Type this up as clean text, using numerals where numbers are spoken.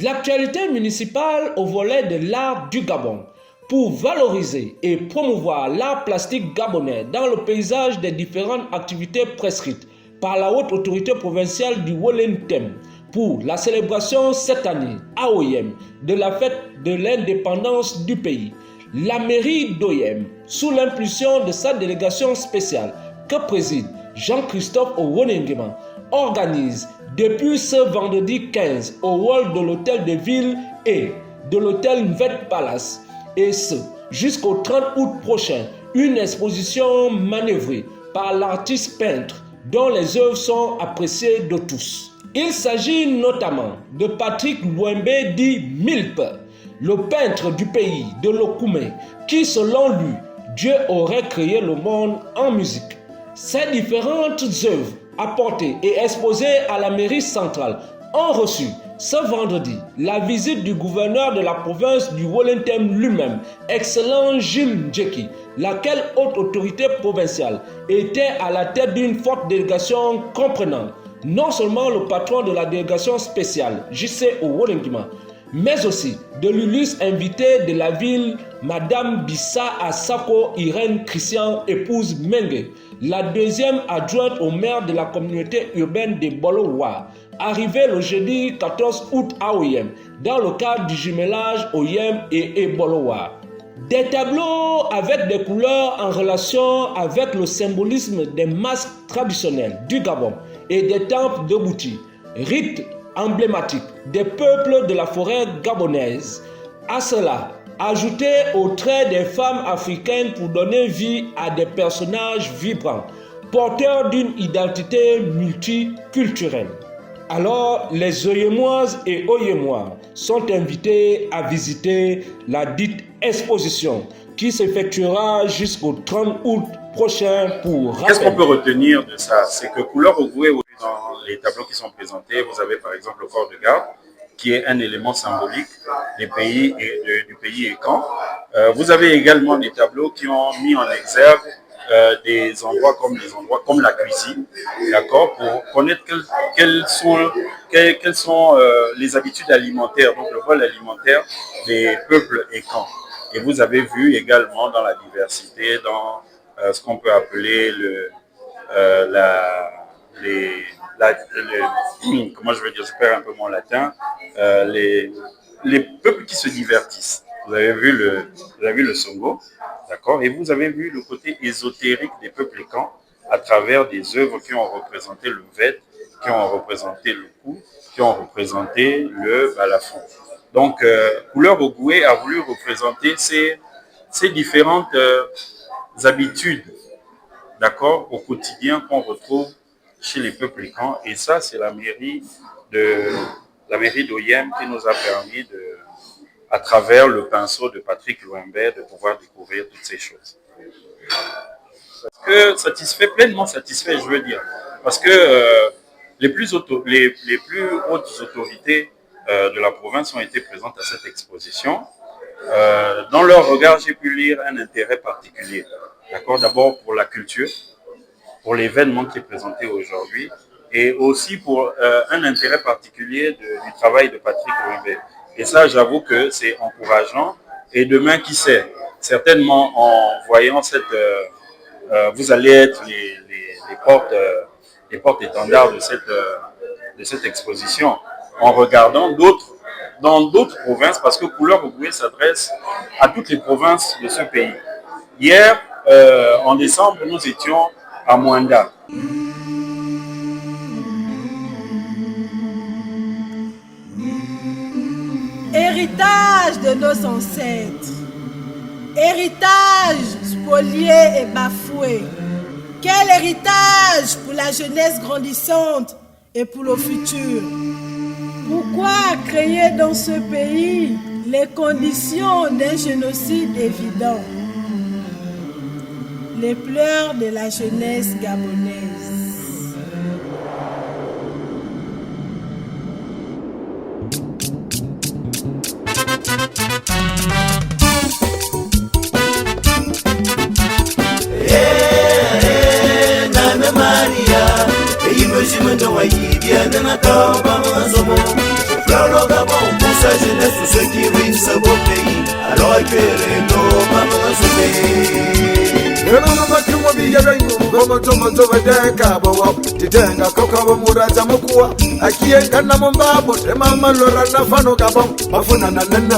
L'actualité municipale au volet de l'art du Gabon pour valoriser et promouvoir l'art plastique gabonais dans le paysage des différentes activités prescrites par la haute autorité provinciale du Wolentem pour la célébration cette année à Oyem de la fête de l'indépendance du pays. La mairie d'Oyem, sous l'impulsion de sa délégation spéciale que préside Jean-Christophe Owonengema, organise depuis ce vendredi 15 au hall de l'hôtel de ville et de l'hôtel Nvet Palace, et ce jusqu'au 30 août prochain, une exposition manœuvrée par l'artiste peintre dont les œuvres sont appréciées de tous. Il s'agit notamment de Patrick Luembe dit Milpe, le peintre du pays de l'Okoumé, qui selon lui, Dieu aurait créé le monde en musique. Ces différentes œuvres apportées et exposées à la mairie centrale ont reçu ce vendredi la visite du gouverneur de la province du Wolentem lui-même, excellent Gilles Ndjeki, laquelle haute autorité provinciale était à la tête d'une forte délégation comprenant non seulement le patron de la délégation spéciale, J.C. Owonengema, mais aussi de l'illustre invité de la ville, Madame Bissa Asako Irène Christian, épouse Mengue, la deuxième adjointe au maire de la communauté urbaine de Bolowa, arrivée le jeudi 14 août à Oyem, dans le cadre du jumelage Oyem et Bolowa. Des tableaux avec des couleurs en relation avec le symbolisme des masques traditionnels du Gabon et des temples de Bouti, rites emblématiques des peuples de la forêt gabonaise. À cela, ajouté aux traits des femmes africaines pour donner vie à des personnages vibrants, porteurs d'une identité multiculturelle. Alors, les Oyemoises et Oyemois sont invités à visiter la dite exposition qui s'effectuera jusqu'au 30 août prochain pour... Qu'est-ce qu'on peut retenir de ça? C'est que Couleur Ogoué, dans les tableaux qui sont présentés, vous avez par exemple le corps de garde, qui est un élément symbolique du pays et camp. Vous avez également des tableaux qui ont mis en exergue des endroits comme la cuisine, d'accord, pour connaître quelles sont les habitudes alimentaires, donc le rôle alimentaire des peuples et camps. Et vous avez vu également dans la diversité, dans ce qu'on peut appeler comment je vais dire, je perds un peu mon latin, les peuples qui se divertissent. Vous avez vu le Songo, d'accord, et vous avez vu le côté ésotérique des peuples et camps à travers des œuvres qui ont représenté le Ved, qui ont représenté le Kou, qui ont représenté le Balafon. Donc, Couleur Ogoué a voulu représenter ces différentes habitudes, d'accord, au quotidien qu'on retrouve chez les peuples et camps. Et ça, c'est la mairie d'Oyem qui nous a permis à travers le pinceau de Patrick Luembe, de pouvoir découvrir toutes ces choses. Pleinement satisfait, je veux dire. Parce que les plus hautes autorités de la province ont été présentes à cette exposition. Dans leur regard, j'ai pu lire un intérêt particulier. D'accord, d'abord pour la culture, pour l'événement qui est présenté aujourd'hui, et aussi pour un intérêt particulier du travail de Patrick Luembe. Et ça, j'avoue que c'est encourageant. Et demain, qui sait, certainement en voyant vous allez être les porte-étendards de cette exposition, en regardant dans d'autres provinces, parce que Couleur Ogoué s'adresse à toutes les provinces de ce pays. Hier, en décembre, nous étions à Mwanda. Héritage de nos ancêtres, héritage spolié et bafoué. Quel héritage pour la jeunesse grandissante et pour le futur? Pourquoi créer dans ce pays les conditions d'un génocide évident? Les pleurs de la jeunesse gabonaise. Maria, et il me dit, sa jeunesse, tous ceux qui ruinent ce beau pays. Alors éclairez nos mamans soleil. Titenga koka wa muraza mkua akienda na mombabu tema malora na fano kabam mafuna na nena